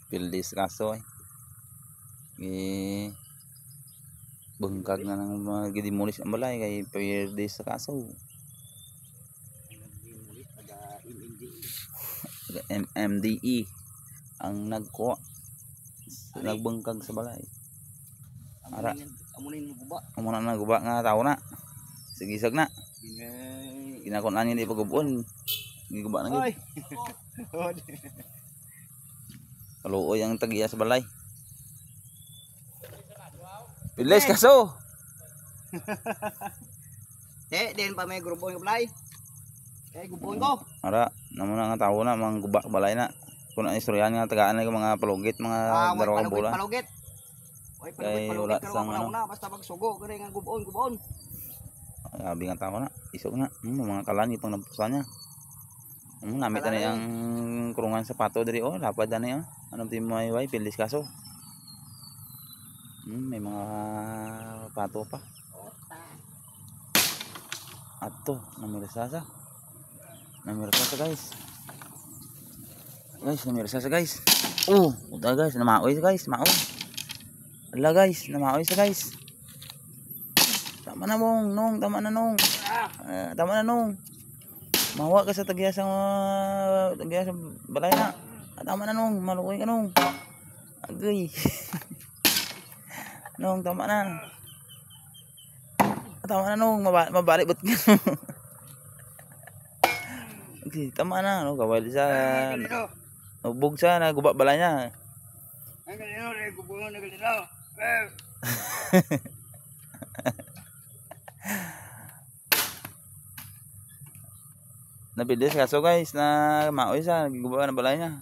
Pildis kaso ay. Bengkag na ng mga gidimulis ang balay kay pildis kaso. MMDE ang nagkuha nagbengkag sa balay. Ara amo na naguba nga tao na. Sigisag na. Kinakon ani di pagubon. Giguba na gid. Kaluoy ang tagiya sa balay. Pilis kaso. Den pa may grupo ng balay. Gubon ko. Ara, namo na nga tawo na mga guba balay na. Kuno ang istoryan nga tagaan na mga palugit, mga daro ka bola. Palugit. Oy, palugit sang ano. Basta magsugo kani nga gubon. Abi nga tawo na, isog na. Mga kalani pang napusa niya. Namit na yang kurungan sapato diri oh, lapad na niya. Anong tim mo ay pilis kaso. May mga pato pa. Ato, namirsasa. Namirsasa guys. Namirsasa guys. Udah guys, namaoy guys, maoy. Ala guys, namaoy sa guys. Tama na mong, nong, tama na nong. Tama na nong. Mawa ka sa tagiya sa balay na. Tama na nong, malukoy ka nong. Agay. Nong, tama na. Tama na nong, mabalik ba't ka. Okay, tama na. No, kawal sa nabug sa naguba balay niya. Ang ganito, gubuno na ganito. Napilis kaso guys na maoy sa giguba na balay niya.